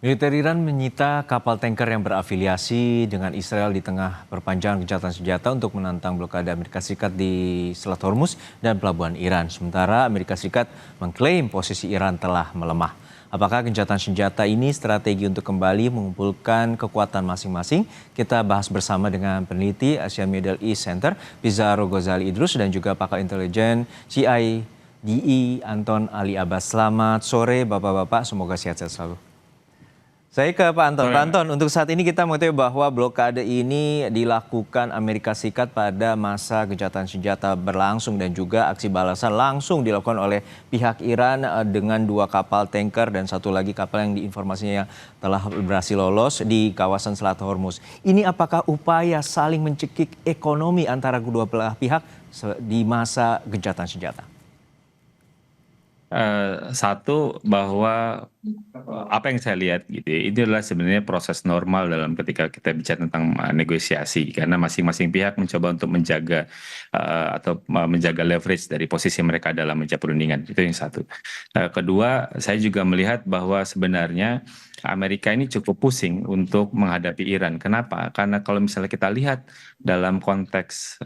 Militer Iran menyita kapal tanker yang berafiliasi dengan Israel di tengah perpanjangan gencatan senjata untuk menantang blokade Amerika Serikat di Selat Hormuz dan pelabuhan Iran. Sementara Amerika Serikat mengklaim posisi Iran telah melemah. Apakah gencatan senjata ini strategi untuk kembali mengumpulkan kekuatan masing-masing? Kita bahas bersama dengan peneliti Asian Middle East Center, Pizarro Ghazali Idrus, dan juga pakar intelijen CIDE Anton Ali Abbas. Selamat sore Bapak-Bapak, semoga sehat-sehat selalu. Saya ke Pak Anton. Sore, Pak Mas. Anton, untuk saat ini kita mengetahui bahwa blokade ini dilakukan Amerika Serikat pada masa gencatan senjata berlangsung dan juga aksi balasan langsung dilakukan oleh pihak Iran dengan 2 kapal tanker dan satu lagi kapal yang diinformasinya yang telah berhasil lolos di kawasan Selat Hormuz. Ini apakah upaya saling mencekik ekonomi antara kedua belah pihak di masa gencatan senjata? Satu bahwa apa yang saya lihat gitu ya, itu adalah sebenarnya proses normal dalam ketika kita bicara tentang negosiasi karena masing-masing pihak mencoba untuk menjaga atau menjaga leverage dari posisi mereka dalam meja perundingan. Itu yang satu. Kedua, saya juga melihat bahwa sebenarnya Amerika ini cukup pusing untuk menghadapi Iran. Kenapa? Karena kalau misalnya kita lihat dalam konteks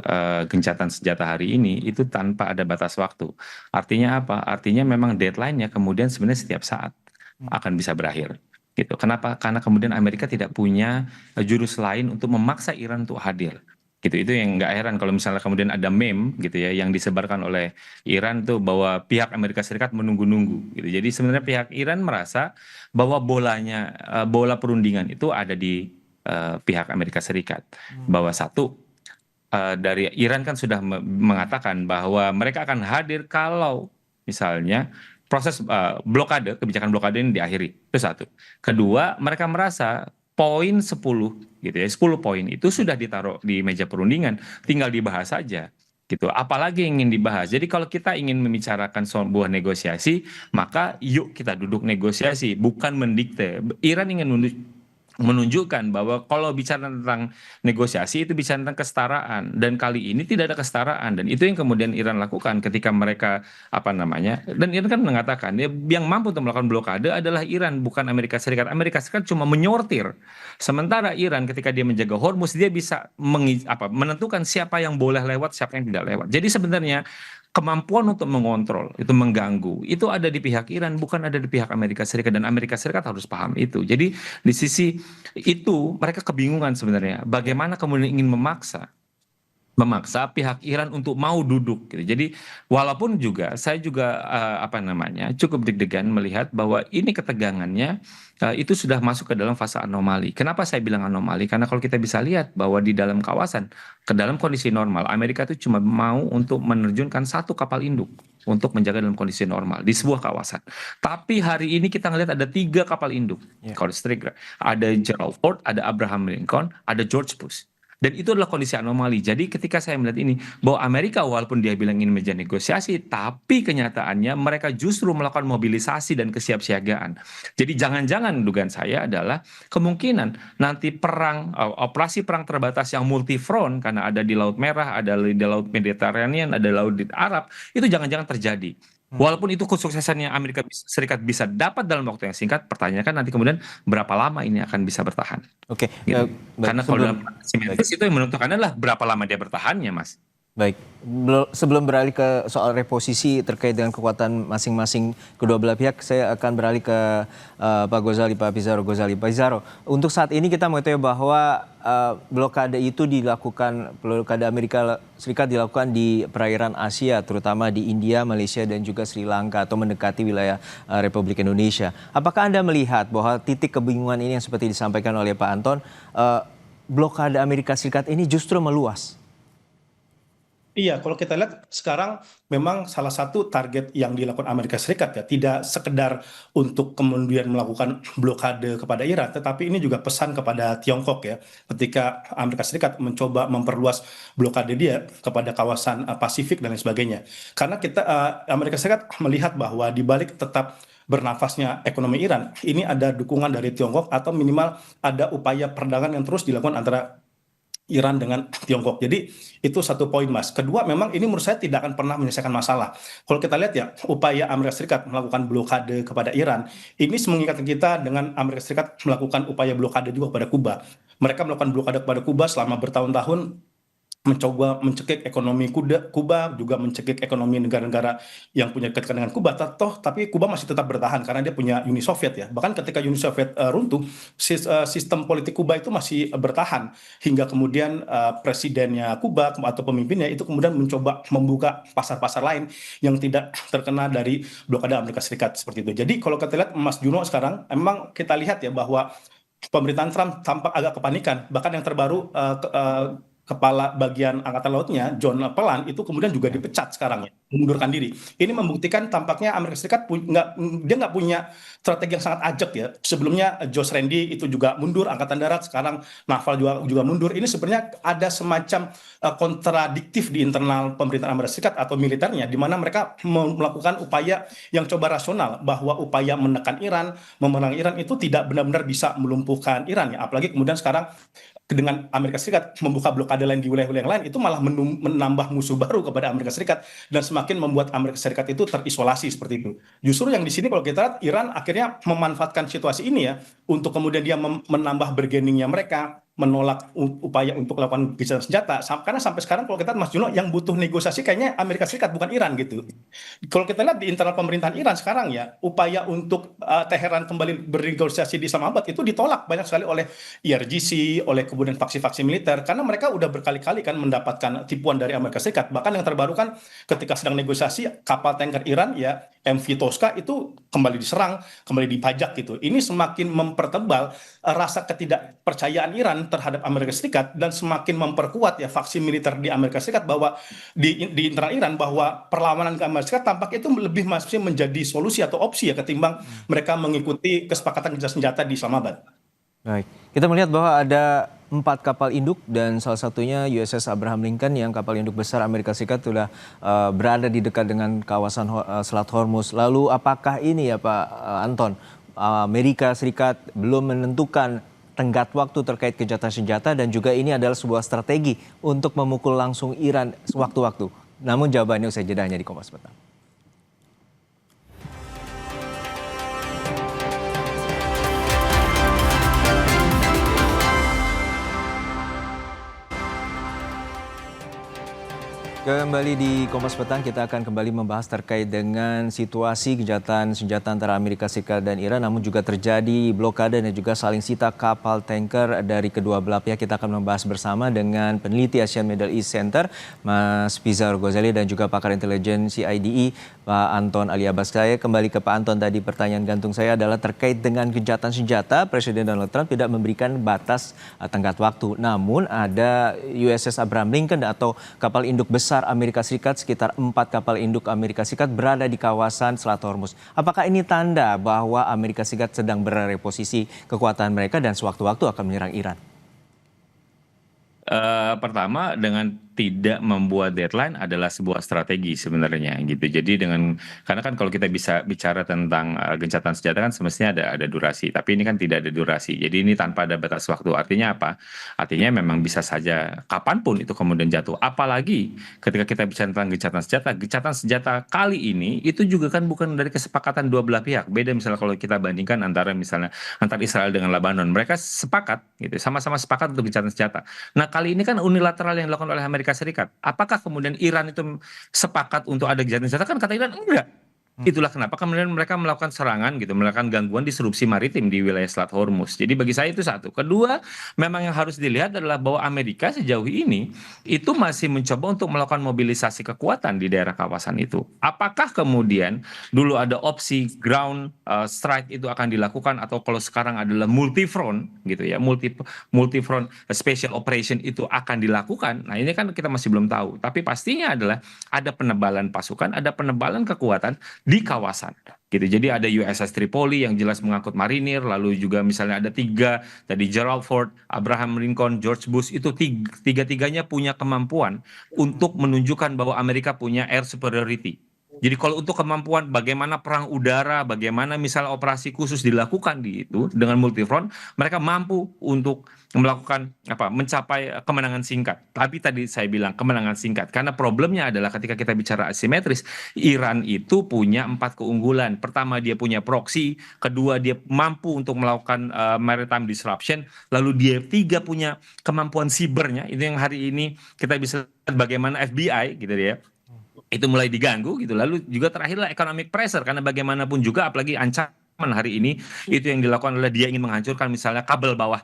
gencatan senjata hari ini itu tanpa ada batas waktu. Artinya apa? Artinya memang deadline-nya kemudian sebenarnya setiap saat akan bisa berakhir. Gitu. Kenapa? Karena kemudian Amerika tidak punya jurus lain untuk memaksa Iran untuk hadir. Gitu. Itu yang nggak heran kalau misalnya kemudian ada meme gitu ya yang disebarkan oleh Iran tuh bahwa pihak Amerika Serikat menunggu-nunggu gitu. Jadi sebenarnya pihak Iran merasa bahwa bola perundingan itu ada di pihak Amerika Serikat. Bahwa satu dari Iran kan sudah mengatakan bahwa mereka akan hadir kalau misalnya proses kebijakan blokade ini diakhiri. Itu satu. Kedua, mereka merasa poin 10 gitu ya, 10 poin itu sudah ditaruh di meja perundingan, tinggal dibahas saja gitu. Apalagi yang ingin dibahas. Jadi kalau kita ingin membicarakan sebuah negosiasi, maka yuk kita duduk negosiasi, bukan mendikte. Iran ingin menunjukkan bahwa kalau bicara tentang negosiasi itu bicara tentang kesetaraan dan kali ini tidak ada kesetaraan dan itu yang kemudian Iran lakukan ketika mereka apa namanya dan Iran kan mengatakan yang mampu untuk melakukan blokade adalah Iran bukan Amerika Serikat. Amerika Serikat cuma menyortir sementara Iran ketika dia menjaga Hormuz dia bisa menentukan siapa yang boleh lewat siapa yang tidak lewat. Jadi sebenarnya kemampuan untuk mengontrol itu mengganggu itu ada di pihak Iran bukan ada di pihak Amerika Serikat dan Amerika Serikat harus paham itu. Jadi di sisi itu mereka kebingungan sebenarnya bagaimana kemudian ingin memaksa pihak Iran untuk mau duduk gitu. Jadi walaupun juga saya juga apa namanya cukup deg-degan melihat bahwa ini ketegangannya itu sudah masuk ke dalam fase anomali. Kenapa saya bilang anomali? Karena kalau kita bisa lihat bahwa di dalam kawasan ke dalam kondisi normal Amerika itu cuma mau untuk menerjunkan 1 kapal induk untuk menjaga dalam kondisi normal di sebuah kawasan. Tapi hari ini kita ngelihat ada 3 kapal induk. Ya. Ada Gerald Ford, ada Abraham Lincoln, ada George Bush. Dan itu adalah kondisi anomali. Jadi ketika saya melihat ini, bahwa Amerika walaupun dia bilang ingin meja negosiasi, tapi kenyataannya mereka justru melakukan mobilisasi dan kesiapsiagaan. Jadi jangan-jangan dugaan saya adalah kemungkinan nanti operasi perang terbatas yang multi front, karena ada di Laut Merah, ada di Laut Mediterranean, ada Laut di Arab, itu jangan-jangan terjadi. Walaupun itu kesuksesannya Amerika Serikat bisa dapat dalam waktu yang singkat, pertanyaannya kan nanti kemudian berapa lama ini akan bisa bertahan. Oke, Gitu. baik Karena kalau sebelum dalam simetris itu yang menentukan adalah berapa lama dia bertahannya, Mas. Baik, sebelum beralih ke soal reposisi terkait dengan kekuatan masing-masing kedua belah pihak, saya akan beralih ke Pak Ghazali, Pak Pizarro Ghazali. Pak Pizarro, untuk saat ini kita mengetahui bahwa blokade Amerika Serikat dilakukan di perairan Asia, terutama di India, Malaysia, dan juga Sri Lanka atau mendekati wilayah Republik Indonesia. Apakah Anda melihat bahwa titik kebingungan ini yang seperti disampaikan oleh Pak Anton, blokade Amerika Serikat ini justru meluas? Iya, kalau kita lihat sekarang memang salah satu target yang dilakukan Amerika Serikat ya, tidak sekedar untuk kemudian melakukan blokade kepada Iran, tetapi ini juga pesan kepada Tiongkok ya, ketika Amerika Serikat mencoba memperluas blokade dia kepada kawasan Pasifik dan lain sebagainya. Karena Amerika Serikat melihat bahwa di balik tetap bernafasnya ekonomi Iran, ini ada dukungan dari Tiongkok atau minimal ada upaya perdagangan yang terus dilakukan antara Iran dengan Tiongkok. Jadi itu satu poin, Mas. Kedua, memang ini menurut saya tidak akan pernah menyelesaikan masalah. Kalau kita lihat ya, upaya Amerika Serikat melakukan blokade kepada Iran, ini mengingatkan kita dengan Amerika Serikat melakukan upaya blokade juga kepada Kuba. Mereka melakukan blokade kepada Kuba selama bertahun-tahun, mencoba mencekik ekonomi Kuba, juga mencekik ekonomi negara-negara yang punya kedekatan dengan Kuba. Tapi Kuba masih tetap bertahan karena dia punya Uni Soviet ya. Bahkan ketika Uni Soviet runtuh, sistem politik Kuba itu masih bertahan hingga kemudian presidennya Kuba atau pemimpinnya itu kemudian mencoba membuka pasar-pasar lain yang tidak terkena dari blokade Amerika Serikat seperti itu. Jadi kalau kita lihat Mas Juno sekarang, memang kita lihat ya bahwa pemerintahan Trump tampak agak kepanikan. Bahkan yang terbaru kepala bagian angkatan lautnya John Pelan itu kemudian juga dipecat sekarang ya, mengundurkan diri. Ini membuktikan tampaknya Amerika Serikat dia nggak punya strategi yang sangat ajak ya. Sebelumnya Josh Randy itu juga mundur angkatan darat, sekarang Naval juga mundur. Ini sebenarnya ada semacam kontradiktif di internal pemerintahan Amerika Serikat atau militernya, di mana mereka melakukan upaya yang coba rasional bahwa upaya menekan Iran, memenangi Iran itu tidak benar-benar bisa melumpuhkan Iran ya. Apalagi kemudian sekarang dengan Amerika Serikat membuka blokade lain di wilayah-wilayah yang lain, itu malah menambah musuh baru kepada Amerika Serikat dan semakin membuat Amerika Serikat itu terisolasi seperti itu. Justru yang di sini kalau kita lihat, Iran akhirnya memanfaatkan situasi ini ya untuk kemudian dia menambah bargainingnya mereka, menolak upaya untuk melakukan gencatan senjata. Karena sampai sekarang kalau kita lihat, Mas Juno, yang butuh negosiasi kayaknya Amerika Serikat bukan Iran gitu. Kalau kita lihat di internal pemerintahan Iran sekarang ya, upaya untuk Teheran kembali bernegosiasi di Islamabad itu ditolak banyak sekali oleh IRGC, oleh kemudian faksi-faksi militer, karena mereka udah berkali-kali kan mendapatkan tipuan dari Amerika Serikat. Bahkan yang terbaru kan ketika sedang negosiasi, kapal tanker Iran ya MV Tosca itu kembali diserang, kembali dipajak gitu. Ini semakin mempertebal rasa ketidakpercayaan Iran terhadap Amerika Serikat dan semakin memperkuat ya faksi militer di Amerika Serikat bahwa di internal Iran bahwa perlawanan ke Amerika Serikat tampaknya itu lebih masih menjadi solusi atau opsi ya ketimbang mereka mengikuti kesepakatan gencatan senjata di Islamabad. Baik, kita melihat bahwa ada 4 kapal induk dan salah satunya USS Abraham Lincoln yang kapal induk besar Amerika Serikat sudah berada di dekat dengan kawasan Selat Hormuz. Lalu apakah ini ya Pak Anton, Amerika Serikat belum menentukan tenggat waktu terkait gencatan senjata dan juga ini adalah sebuah strategi untuk memukul langsung Iran sewaktu-waktu? Namun jawabannya usai jeda hanya di Kompas Petang. Kembali di Kompas Petang, kita akan kembali membahas terkait dengan situasi gencatan senjata antara Amerika Serikat dan Iran, namun juga terjadi blokade dan juga saling sita kapal tanker dari kedua belah pihak. Kita akan membahas bersama dengan peneliti Asian Middle East Center, Mas Pizar Ghazali, dan juga pakar intelijen CIDE, Pak Anton Ali Abbas. Saya kembali ke Pak Anton, tadi pertanyaan gantung saya adalah terkait dengan gencatan senjata. Presiden Donald Trump tidak memberikan batas tenggat waktu, namun ada USS Abraham Lincoln atau kapal induk besar Amerika Serikat, sekitar 4 kapal induk Amerika Serikat berada di kawasan Selat Hormuz. Apakah ini tanda bahwa Amerika Serikat sedang bereposisi kekuatan mereka dan sewaktu-waktu akan menyerang Iran? Pertama, dengan tidak membuat deadline adalah sebuah strategi sebenarnya gitu. Jadi karena kan kalau kita bisa bicara tentang gencatan senjata kan semestinya ada durasi, tapi ini kan tidak ada durasi. Jadi ini tanpa ada batas waktu. Artinya apa? Artinya memang bisa saja kapanpun itu kemudian jatuh. Apalagi ketika kita bicara tentang gencatan senjata kali ini itu juga kan bukan dari kesepakatan dua belah pihak. Beda misalnya kalau kita bandingkan antara Israel dengan Lebanon, mereka sepakat gitu, sama-sama sepakat untuk gencatan senjata. Nah, kali ini kan unilateral yang dilakukan oleh Amerika Serikat. Apakah kemudian Iran itu sepakat untuk ada gencatan senjata? Kan kata Iran enggak. Itulah kenapa kemudian mereka melakukan serangan gitu, melakukan gangguan disrupsi maritim di wilayah Selat Hormuz. Jadi bagi saya itu satu. Kedua, memang yang harus dilihat adalah bahwa Amerika sejauh ini itu masih mencoba untuk melakukan mobilisasi kekuatan di daerah kawasan itu. Apakah kemudian dulu ada opsi ground strike itu akan dilakukan atau kalau sekarang adalah multi-front gitu ya, multi-front special operation itu akan dilakukan. Nah, ini kan kita masih belum tahu. Tapi pastinya adalah ada penebalan pasukan, ada penebalan kekuatan di kawasan gitu. Jadi ada USS Tripoli yang jelas mengangkut marinir, lalu juga misalnya ada 3 tadi Gerald Ford, Abraham Lincoln, George Bush, itu tiga-tiganya punya kemampuan untuk menunjukkan bahwa Amerika punya air superiority Jadi kalau untuk kemampuan bagaimana perang udara, bagaimana misalnya operasi khusus dilakukan di itu dengan multifront, mereka mampu untuk melakukan apa? Mencapai kemenangan singkat. Tapi tadi saya bilang kemenangan singkat karena problemnya adalah ketika kita bicara asimetris, Iran itu punya 4 keunggulan. Pertama dia punya proksi, kedua dia mampu untuk melakukan maritime disruption, lalu dia tiga punya kemampuan sibernya. Itu yang hari ini kita bisa lihat bagaimana FBI gitu ya itu mulai diganggu gitu. Lalu juga terakhirlah economic pressure karena bagaimanapun juga apalagi ancaman hari ini itu yang dilakukan adalah dia ingin menghancurkan misalnya kabel bawah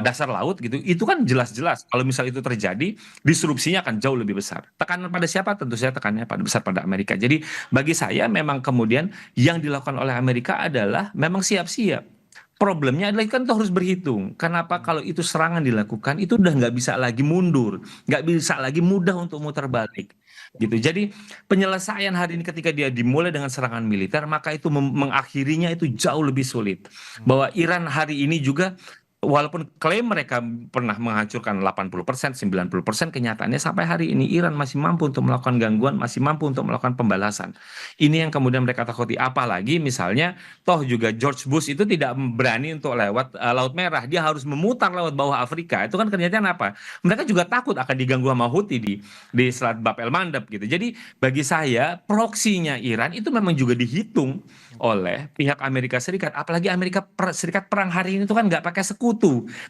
dasar laut gitu. Itu kan jelas-jelas kalau misal itu terjadi disrupsinya akan jauh lebih besar. Tekanan pada siapa? Tentu saja tekanannya pada besar pada Amerika. Jadi bagi saya memang kemudian yang dilakukan oleh Amerika adalah memang siap-siap. Problemnya adalah kan itu harus berhitung. Kenapa kalau itu serangan dilakukan itu udah nggak bisa lagi mundur, nggak bisa lagi mudah untuk muter balik, gitu. Jadi penyelesaian hari ini ketika dia dimulai dengan serangan militer, maka itu mengakhirinya itu jauh lebih sulit. Bahwa Iran hari ini juga walaupun klaim mereka pernah menghancurkan 80%, 90%, kenyataannya sampai hari ini Iran masih mampu untuk melakukan gangguan, masih mampu untuk melakukan pembalasan. Ini yang kemudian mereka takuti. Apalagi misalnya toh juga George Bush itu tidak berani untuk lewat Laut Merah. Dia harus memutar lewat bawah Afrika. Itu kan kenyataan apa? Mereka juga takut akan diganggu sama Houthi di Selat Bab el Mandeb gitu. Jadi bagi saya proksinya Iran itu memang juga dihitung oleh pihak Amerika Serikat. Apalagi Amerika Serikat perang hari ini itu kan nggak pakai sekutu.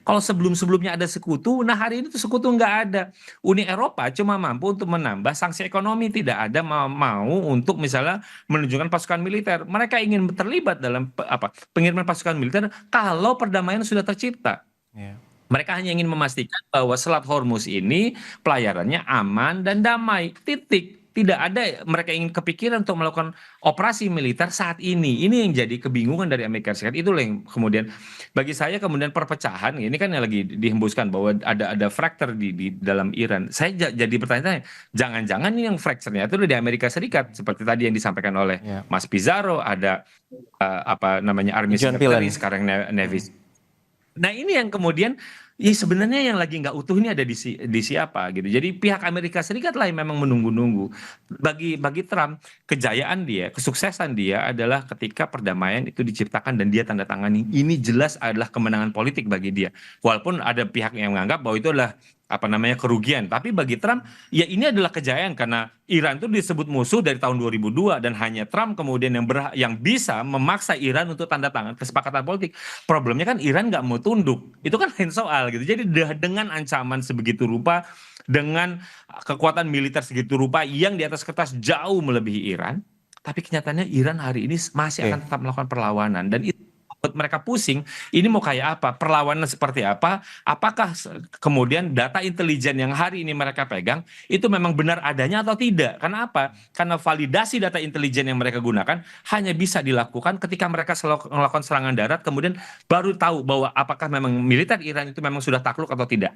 Kalau sebelum-sebelumnya ada sekutu, nah hari ini tuh sekutu nggak ada. Uni Eropa cuma mampu untuk menambah sanksi ekonomi, tidak ada mau untuk misalnya menunjukkan pasukan militer. Mereka ingin terlibat dalam apa pengiriman pasukan militer kalau perdamaian sudah tercipta. Ya. Mereka hanya ingin memastikan bahwa Selat Hormuz ini pelayarannya aman dan damai. Titik. Tidak ada mereka ingin kepikiran untuk melakukan operasi militer saat ini. Ini yang jadi kebingungan dari Amerika Serikat. Itulah yang kemudian bagi saya kemudian perpecahan ini kan yang lagi dihembuskan bahwa ada fracture di dalam Iran. Saya jadi bertanya-tanya, jangan-jangan ini yang fracture-nya itu di Amerika Serikat seperti tadi yang disampaikan oleh Ya. Mas Pizarro, ada apa namanya Army John Secretary, Pillen. sekarang Navy. Nah ini yang kemudian ya sebenarnya yang lagi nggak utuh ini ada di siapa gitu. Jadi pihak Amerika Serikat lah yang memang menunggu-nunggu. Bagi Trump kejayaan dia, kesuksesan dia adalah ketika perdamaian itu diciptakan dan dia tanda tangani. Ini jelas adalah kemenangan politik bagi dia. Walaupun ada pihak yang menganggap bahwa itu adalah apa namanya kerugian. Tapi bagi Trump ya ini adalah kejayaan karena Iran itu disebut musuh dari tahun 2002 dan hanya Trump kemudian yang bisa memaksa Iran untuk tanda tangan kesepakatan politik. Problemnya kan Iran nggak mau tunduk. Itu kan lain soal gitu. Jadi dengan ancaman sebegitu rupa, dengan kekuatan militer segitu rupa yang di atas kertas jauh melebihi Iran, tapi kenyataannya Iran hari ini masih akan tetap melakukan perlawanan dan itu buat mereka pusing. Ini mau kayak apa? Perlawanan seperti apa? Apakah kemudian data intelijen yang hari ini mereka pegang itu memang benar adanya atau tidak? Karena apa? Karena validasi data intelijen yang mereka gunakan hanya bisa dilakukan ketika mereka melakukan serangan darat, kemudian baru tahu bahwa apakah memang militer Iran itu memang sudah takluk atau tidak.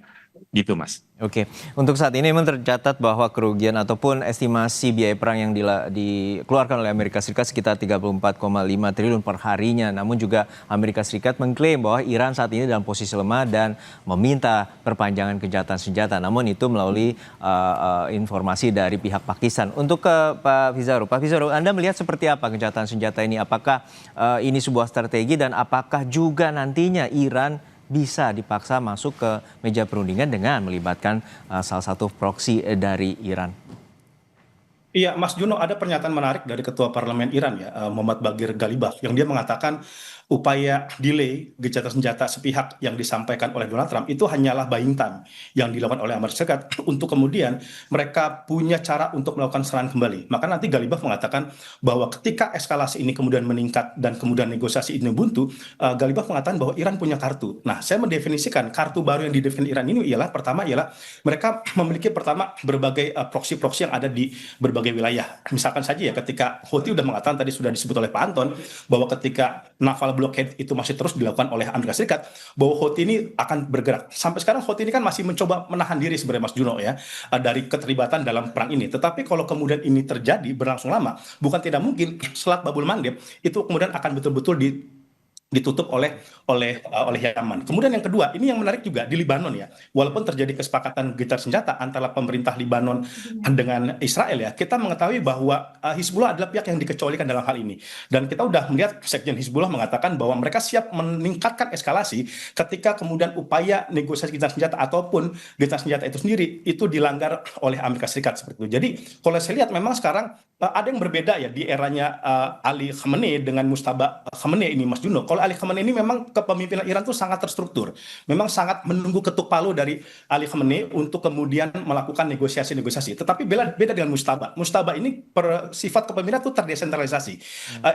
Gitu, Mas. Oke, untuk saat ini memang tercatat bahwa kerugian ataupun estimasi biaya perang yang dikeluarkan oleh Amerika Serikat sekitar 34,5 triliun per harinya. Namun juga Amerika Serikat mengklaim bahwa Iran saat ini dalam posisi lemah dan meminta perpanjangan gencatan senjata. Namun itu melalui informasi dari pihak Pakistan. Untuk ke Pak Pizarro, Anda melihat seperti apa gencatan senjata ini? Apakah ini sebuah strategi dan apakah juga nantinya Iran bisa dipaksa masuk ke meja perundingan dengan melibatkan salah satu proksi dari Iran? Iya, Mas Juno, ada pernyataan menarik dari Ketua Parlemen Iran ya, Muhammad Baghir Ghalibaf, yang dia mengatakan upaya delay gencatan senjata sepihak yang disampaikan oleh Donald Trump itu hanyalah buying time yang dilakukan oleh Amerika Serikat untuk kemudian mereka punya cara untuk melakukan serangan kembali. Maka nanti Ghalibaf mengatakan bahwa ketika eskalasi ini kemudian meningkat dan kemudian negosiasi ini buntu, Ghalibaf mengatakan bahwa Iran punya kartu. Nah, saya mendefinisikan kartu baru yang didefinisikan Iran ini ialah pertama ialah mereka memiliki pertama berbagai proksi-proksi yang ada di berbagai wilayah. Misalkan saja ya ketika Houthi sudah mengatakan tadi sudah disebut oleh Pak Anton bahwa ketika naval blockade itu masih terus dilakukan oleh Amerika Serikat, bahwa Houthi ini akan bergerak. Sampai sekarang Houthi ini kan masih mencoba menahan diri sebenarnya Mas Juno ya dari keterlibatan dalam perang ini. Tetapi kalau kemudian ini terjadi berlangsung lama, bukan tidak mungkin Selat Babul Mandeb itu kemudian akan betul-betul ditutup oleh Yaman. Kemudian yang kedua, ini yang menarik juga di Libanon ya. Walaupun terjadi kesepakatan gencatan senjata antara pemerintah Libanon dengan Israel ya, kita mengetahui bahwa Hizbullah adalah pihak yang dikecualikan dalam hal ini. Dan kita udah melihat Sekjen Hizbullah mengatakan bahwa mereka siap meningkatkan eskalasi ketika kemudian upaya negosiasi gencatan senjata ataupun gencatan senjata itu sendiri itu dilanggar oleh Amerika Serikat seperti itu. Jadi kalau saya lihat memang sekarang ada yang berbeda ya di eranya Ali Khamenei dengan Mustaba Khamenei ini Mas Juno. Kalau Ali Khamenei ini memang kepemimpinan Iran itu sangat terstruktur. Memang sangat menunggu ketuk palu dari Ali Khamenei untuk kemudian melakukan negosiasi-negosiasi. Tetapi beda dengan Mustaba. Mustaba ini sifat kepemimpinan itu terdesentralisasi.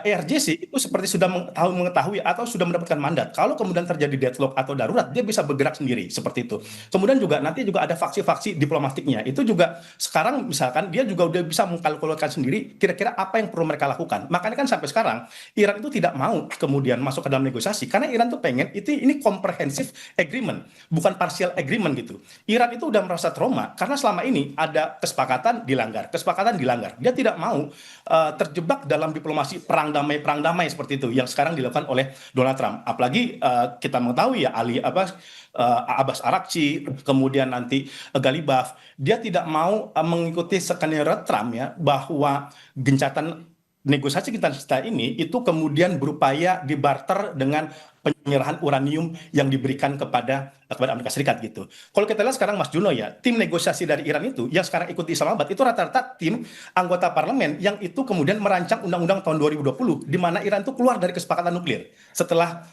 ERJC itu seperti sudah mengetahui atau sudah mendapatkan mandat. Kalau kemudian terjadi deadlock atau darurat, dia bisa bergerak sendiri seperti itu. Kemudian juga nanti juga ada faksi-faksi diplomatiknya. Itu juga sekarang misalkan dia juga udah bisa mengkalkulasikan sendiri kira-kira apa yang perlu mereka lakukan. Makanya kan sampai sekarang Iran itu tidak mau kemudian masuk ke dalam negosiasi karena Iran tuh pengen ini comprehensive agreement, bukan partial agreement gitu. Iran itu udah merasa trauma karena selama ini ada kesepakatan dilanggar. Dia tidak mau terjebak dalam diplomasi perang damai seperti itu yang sekarang dilakukan oleh Donald Trump. Apalagi kita mengetahui ya Abbas Araghchi, kemudian nanti Galibaf, dia tidak mau mengikuti skenario Trump ya bahwa gencatan negosiasi kita ini itu kemudian berupaya dibarter dengan penyerahan uranium yang diberikan kepada Amerika Serikat gitu. Kalau kita lihat sekarang Mas Juno ya, tim negosiasi dari Iran itu yang sekarang ikut di Islamabad itu rata-rata tim anggota parlemen yang itu kemudian merancang undang-undang tahun 2020 di mana Iran itu keluar dari kesepakatan nuklir setelah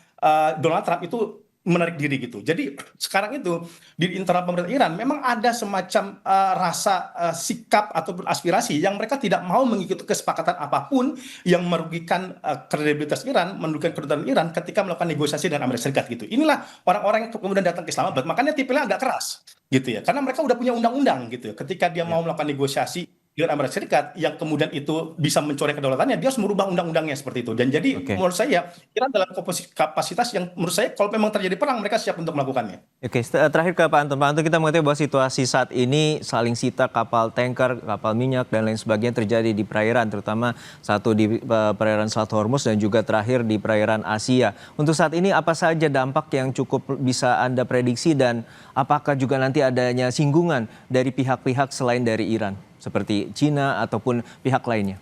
Donald Trump itu menarik diri gitu. Jadi sekarang itu di internal pemerintah Iran memang ada semacam rasa sikap ataupun aspirasi yang mereka tidak mau mengikuti kesepakatan apapun yang merugikan kredibilitas Iran, merugikan kedudukan Iran ketika melakukan negosiasi dengan Amerika Serikat gitu. Inilah orang-orang yang kemudian datang ke Islamabad, makanya tipenya agak keras gitu ya. Karena mereka udah punya undang-undang gitu ya. Ketika dia mau melakukan negosiasi dengan Amerika Serikat yang kemudian itu bisa mencoreng kedaulatannya, dia harus merubah undang-undangnya seperti itu. Dan jadi menurut saya Iran dalam kapasitas yang menurut saya kalau memang terjadi perang mereka siap untuk melakukannya. Oke, terakhir ke Pak Anton. Pak Anton, kita mengetahui bahwa situasi saat ini saling sita kapal tanker, kapal minyak dan lain sebagainya terjadi di perairan, terutama satu di perairan Selat Hormuz dan juga terakhir di perairan Asia. Untuk saat ini apa saja dampak yang cukup bisa Anda prediksi dan apakah juga nanti adanya singgungan dari pihak-pihak selain dari Iran? Seperti Cina ataupun pihak lainnya?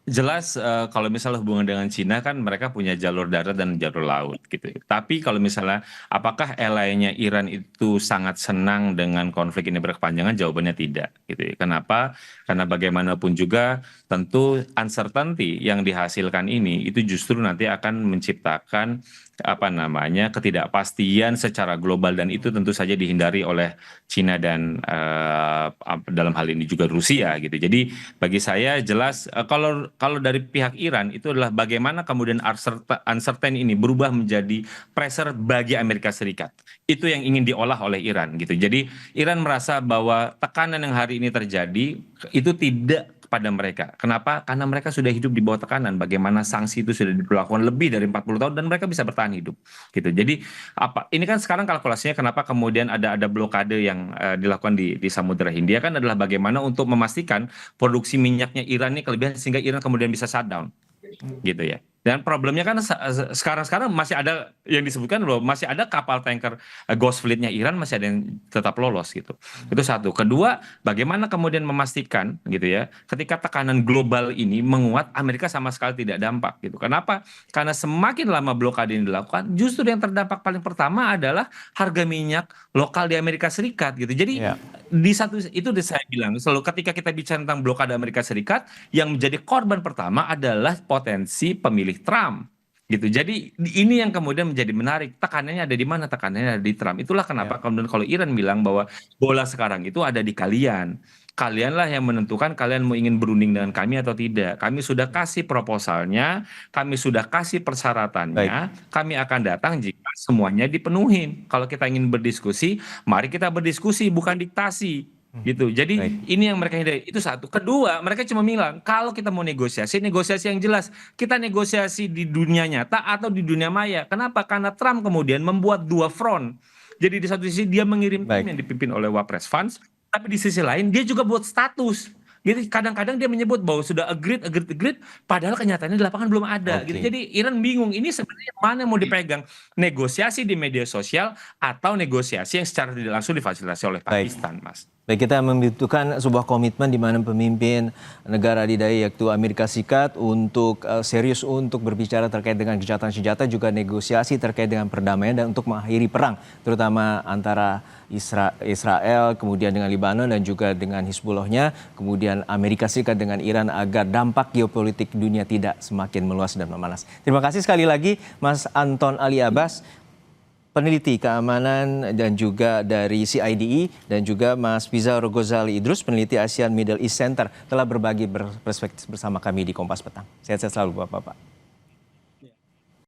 Jelas kalau misalnya hubungan dengan Cina kan mereka punya jalur darat dan jalur laut gitu. Tapi kalau misalnya apakah alainya Iran itu sangat senang dengan konflik ini berkepanjangan? Jawabannya tidak gitu ya. Kenapa? Karena bagaimanapun juga tentu uncertainty yang dihasilkan ini itu justru nanti akan menciptakan ketidakpastian secara global dan itu tentu saja dihindari oleh Cina dan dalam hal ini juga Rusia gitu. Jadi bagi saya jelas kalau dari pihak Iran itu adalah bagaimana kemudian uncertain ini berubah menjadi pressure bagi Amerika Serikat. Itu yang ingin diolah oleh Iran gitu. Jadi Iran merasa bahwa tekanan yang hari ini terjadi itu tidak pada mereka. Kenapa? Karena mereka sudah hidup di bawah tekanan. Bagaimana sanksi itu sudah diberlakukan lebih dari 40 tahun dan mereka bisa bertahan hidup. Gitu. Jadi ini kan sekarang kalkulasinya kenapa kemudian ada blokade yang dilakukan di Samudra Hindia kan adalah bagaimana untuk memastikan produksi minyaknya Iran ini kelebihan sehingga Iran kemudian bisa shutdown. Gitu ya. Dan problemnya kan sekarang masih ada yang disebutkan loh, masih ada kapal tanker Ghost Fleet-nya Iran masih ada yang tetap lolos gitu. Itu satu. Kedua, bagaimana kemudian memastikan gitu ya, ketika tekanan global ini menguat, Amerika sama sekali tidak dampak gitu. Kenapa? Karena semakin lama blokade ini dilakukan, justru yang terdampak paling pertama adalah harga minyak lokal di Amerika Serikat gitu. Jadi di satu itu saya bilang selalu ketika kita bicara tentang blokade Amerika Serikat, yang menjadi korban pertama adalah potensi pemilih Trump gitu. Jadi ini yang kemudian menjadi menarik. Tekanannya ada di mana? Tekanannya ada di Trump. Itulah kenapa kemudian kalau Iran bilang bahwa bola sekarang itu ada di kalian. Kalianlah yang menentukan kalian mau ingin berunding dengan kami atau tidak. Kami sudah kasih proposalnya, kami sudah kasih persyaratannya, kami akan datang jika semuanya dipenuhi. Kalau kita ingin berdiskusi, mari kita berdiskusi, bukan diktasi. Gitu. Jadi ini yang mereka hindari. Itu satu. Kedua, mereka cuma bilang kalau kita mau negosiasi yang jelas. Kita negosiasi di dunia nyata atau di dunia maya. Kenapa? Karena Trump kemudian membuat dua front. Jadi di satu sisi dia mengirim tim yang dipimpin oleh Wapres Vance, tapi di sisi lain dia juga buat status. Gitu, kadang-kadang dia menyebut bahwa sudah agreed, padahal kenyataannya di lapangan belum ada. Gitu. Oke. Jadi Iran bingung, ini sebenarnya mana yang mau dipegang, negosiasi di media sosial atau negosiasi yang secara tidak langsung difasilitasi oleh Baik. Pakistan, Mas. Baik, kita membutuhkan sebuah komitmen di mana pemimpin negara adidaya yaitu Amerika Serikat untuk serius untuk berbicara terkait dengan gencatan senjata, juga negosiasi terkait dengan perdamaian dan untuk mengakhiri perang, terutama antara Israel, kemudian dengan Lebanon dan juga dengan Hizbullahnya, kemudian Amerika Serikat dengan Iran agar dampak geopolitik dunia tidak semakin meluas dan memanas. Terima kasih sekali lagi Mas Anton Ali Abbas, peneliti keamanan dan juga dari CIDE, dan juga Mas Fiza Roghazali Idrus, peneliti ASEAN Middle East Center, telah berbagi perspektif bersama kami di Kompas Petang. Sehat-sehat selalu Bapak-Bapak.